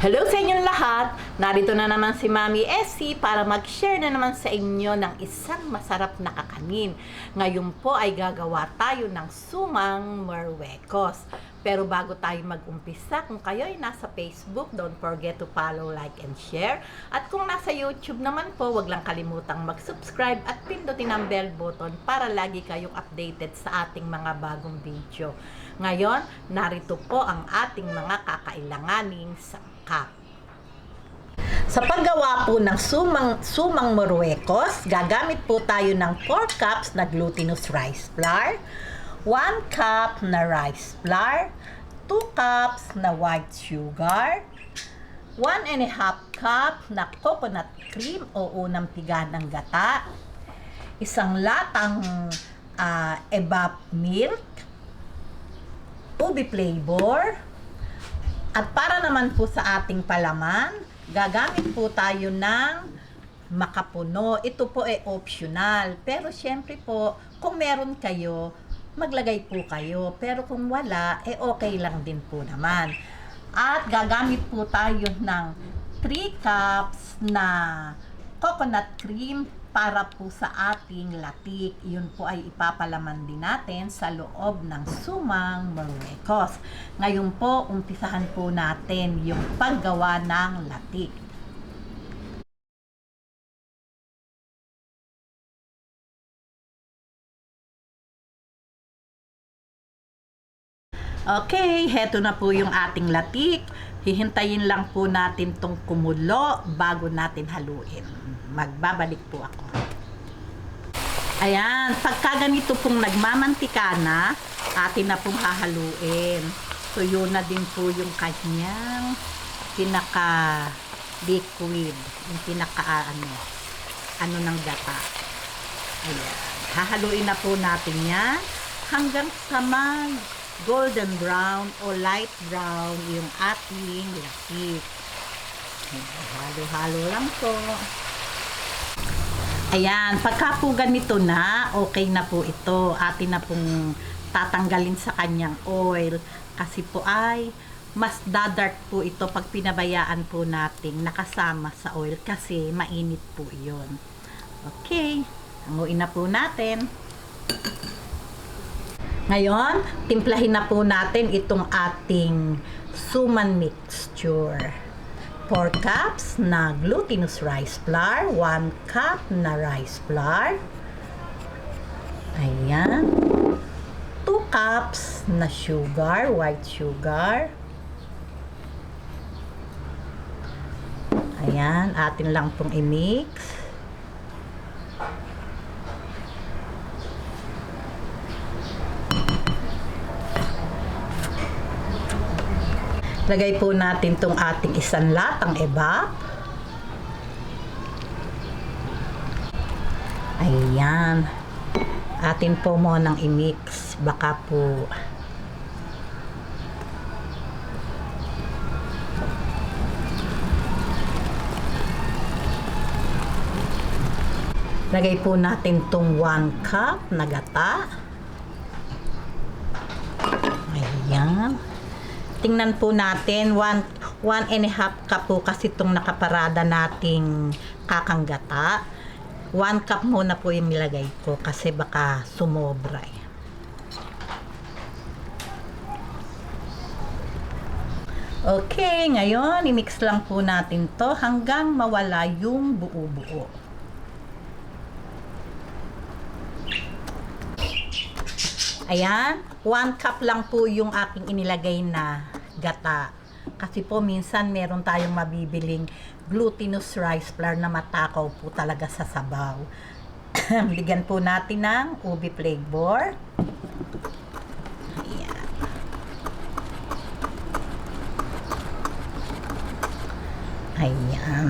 Hello sa inyong lahat! Narito na naman si Mami Essie para mag-share na naman sa inyo ng isang masarap na kakanin. Ngayon po ay gagawa tayo ng sumang marwekos. Pero bago tayo mag-umpisa, kung kayo ay nasa Facebook, don't forget to follow, like, and share. At kung nasa YouTube naman po, wag lang kalimutang mag-subscribe at pindutin ang bell button para lagi kayong updated sa ating mga bagong video. Ngayon, narito po ang ating mga kakailanganing sangkap. Sa paggawa po ng sumang marwekos, gagamit po tayo ng 4 cups na glutinous rice flour, 1 cup na rice flour, 2 cups na white sugar, 1.5 cup na coconut cream o unang piga ng gata, isang latang evap milk, ubi flavor, at para naman po sa ating palaman, gagamit po tayo ng makapuno. Ito po ay optional. Pero syempre po, kung meron kayo, maglagay po kayo. Pero kung wala, okay lang din po naman. At gagamit po tayo ng 3 cups na coconut cream para po sa ating latik. Yun po ay ipapalaman din natin sa loob ng sumang marwekos. Ngayon po, umpisahan po natin yung paggawa ng latik. Okay, heto na po yung ating latik. Hihintayin lang po natin tong kumulo bago natin haluin. Magbabalik po ako. Ayan, pagka ganito pong nagmamantika na, atin na pong hahaluin. So, yun na din po yung kanyang pinaka-liquid. Yung pinaka-ano ng gata. Ayan. Hahaluin na po natin yan hanggang sa golden brown o light brown yung ating latik. Halo-halo lang po. Ayan, pagka po ganito na, okay na po ito. Atin na pong tatanggalin sa kanyang oil. Kasi po ay mas dadark po ito pag pinabayaan po nating nakasama sa oil kasi mainit po iyon. Okay, hanguin na po natin. Ngayon, timplahin na po natin itong ating suman mixture. 4 cups na glutinous rice flour, 1 cup na rice flour. Ayan. 2 cups na sugar, white sugar. Ayan, atin lang pong i-mix. Lagay po natin tong ating isang latang evap. Ayan. Atin po munang i-mix. Baka po lagay po natin tong 1 cup na gata. Ayan. Tingnan po natin, 1.5 cup po kasi itong nakaparada nating kakanggata. 1 cup muna po yung nilagay ko kasi baka sumobra eh. Okay, ngayon, i-mix lang po natin to hanggang mawala yung buo-buo. Ayan, 1 cup lang po yung aking inilagay na gata. Kasi po minsan meron tayong mabibiling glutinous rice flour na matakaw po talaga sa sabaw. Bigyan po natin ng ubi flavor. Ayan. Ayan.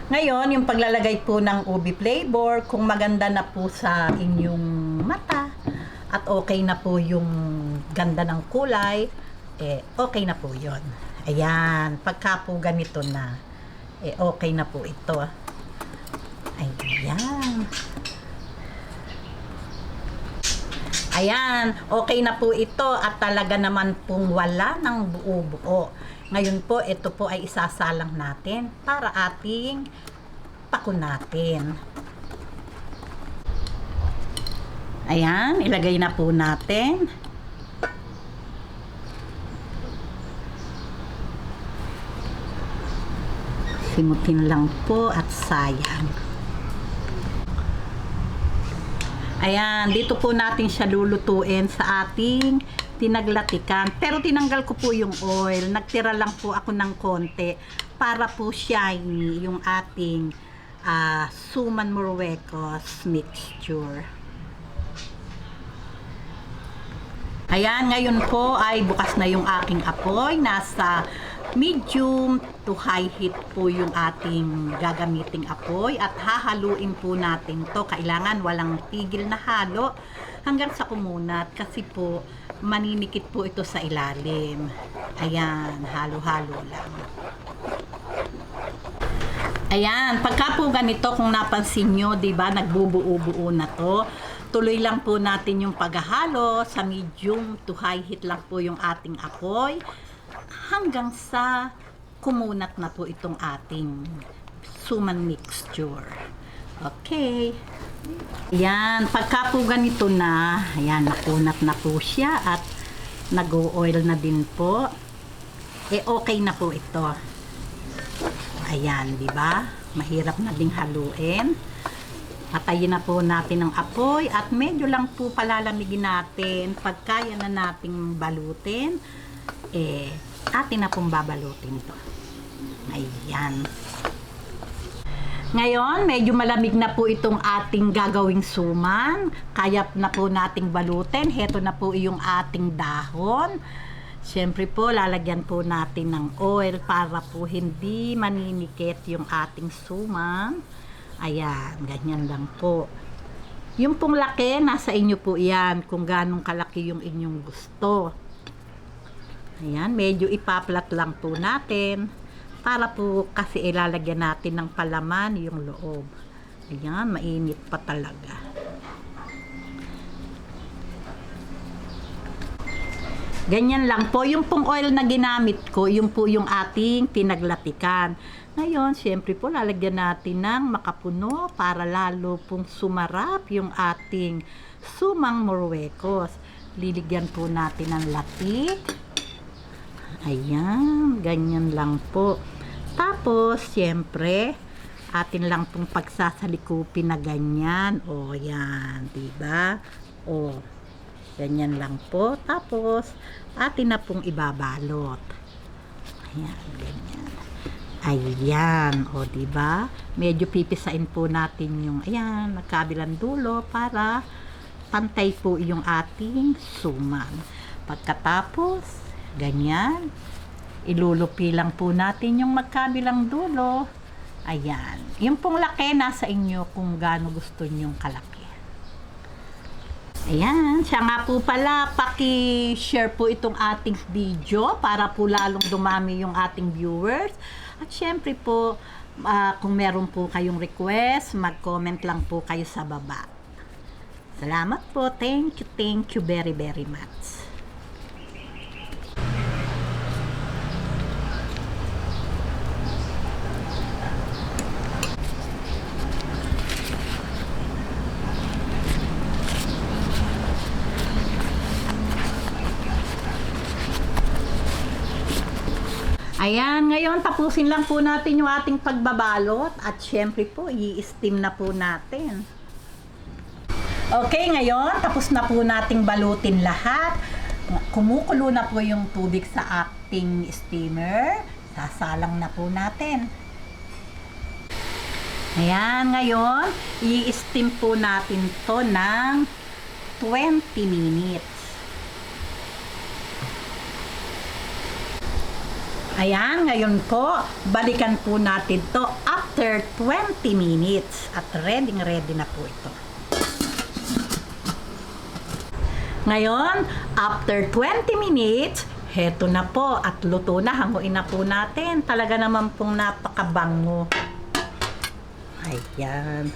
Ngayon, yung paglalagay po ng ubi flavor, kung maganda na po sa inyong mata at okay na po yung ganda ng kulay, okay na po yon. Ayan, pagka po ganito na, okay na po ito. Ayan. Ayan, okay na po ito at talaga naman pong wala ng buo-buo. Ngayon po, ito po ay isasalang natin para ating pakunatin. Ayan, ilagay na po natin. Simutin lang po at sayang. Ayan, dito po natin siya lulutuin sa ating tinaglatikan. Pero tinanggal ko po yung oil. Nagtira lang po ako ng konti para po shiny yung ating suman Marruecos mixture. Ayan, ngayon po ay bukas na yung aking apoy. Nasa medium to high heat po yung ating gagamiting apoy at hahaluin po natin to. Kailangan walang tigil na halo hanggang sa kumunat kasi po maninikit po ito sa ilalim. Ayan, halo-halo lang. Ayan, pagka po ganito, kung napansin nyo, diba, nagbubuo-buo na to. Tuloy lang po natin yung paghahalo, sa medium to high heat lang po yung ating apoy hanggang sa kumunat na po itong ating suman mixture. Okay. Ayan, pagka po ganito na, ayan, nakunat na po siya at nag-oil na din po. Okay na po ito. Ayan, di ba? Mahirap na ding haluin. Patayin na po natin ang apoy at medyo lang po palalamigin natin. Pag kaya na nating balutin, atin na pong babalutin to. Ayan. Ngayon, medyo malamig na po itong ating gagawing suman. Kaya na po nating balutin. Heto na po yung ating dahon. Siyempre po, lalagyan po natin ng oil para po hindi maninikit yung ating suman. Ayan, ganyan lang po. Yung pong laki, nasa inyo po yan kung ganong kalaki yung inyong gusto. Ayan, medyo ipaplat lang po natin para po kasi ilalagyan natin ng palaman yung loob. Ayan, mainit pa talaga. Ganyan lang po. Yung pong oil na ginamit ko, yung po yung ating pinaglatikan. Ngayon, syempre po, lalagyan natin ng makapuno para lalo pong sumarap yung ating sumang Marruecos. Liligyan po natin ng latik. Ayan, ganyan lang po. Tapos, syempre, atin lang pong pagsasalikupin na ganyan. O, yan, diba? O, ganyan lang po. Tapos, atin na pong ibabalot. Ayan, ganyan. Ayan, o diba? Medyo pipisain po natin yung, ayan, nagkabilang dulo para pantay po yung ating suman. Pagkatapos, ganyan, ilulupi lang po natin yung magkabilang dulo. Ayan, yung pong laki nasa inyo kung gaano gusto nyong kalaki. Ayan, siya nga po pala, paki-share po itong ating video para po lalong dumami yung ating viewers. At syempre po, kung meron po kayong request, mag-comment lang po kayo sa baba. Salamat po. Thank you very very much. Ayan, ngayon tapusin lang po natin yung ating pagbabalot at syempre po, i-steam na po natin. Okay, ngayon tapos na po nating balutin lahat. Kumukulo na po yung tubig sa ating steamer. Sasalang na po natin. Ayan, ngayon, i-steam po natin to ng 20 minutes. Ayan, ngayon po, balikan po natin to after 20 minutes at ready na po ito. Ngayon, after 20 minutes, heto na po at luto na, hanguin na po natin. Talaga naman pong napakabango. Ayan.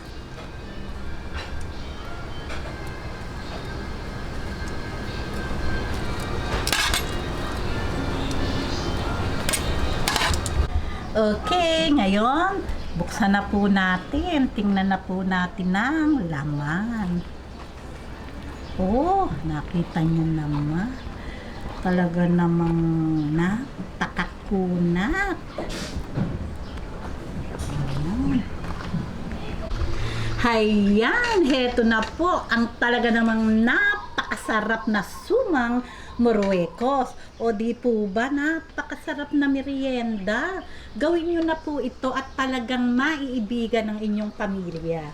Okay, ngayon, buksan na po natin. Tingnan na po natin ang laman. Oh, nakita niyo naman. Talaga namang napakakunat. Hayan, heto na po ang talaga namang napakasarap na sumang Marruecos. O di po ba, napakasarap na merienda. Gawin nyo na po ito at talagang maiibigan ng inyong pamilya.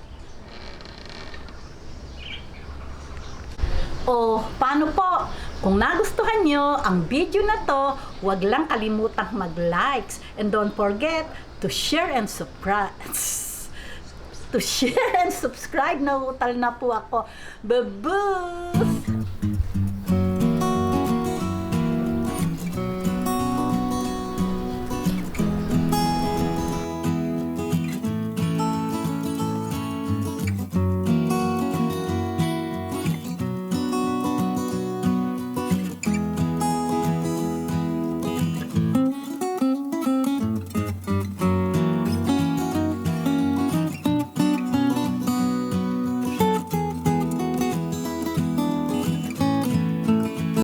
O, paano po? Kung nagustuhan nyo ang video na to, huwag lang kalimutang mag-likes. And don't forget to share and subscribe. To share and subscribe. Nauutal na po ako. Babus!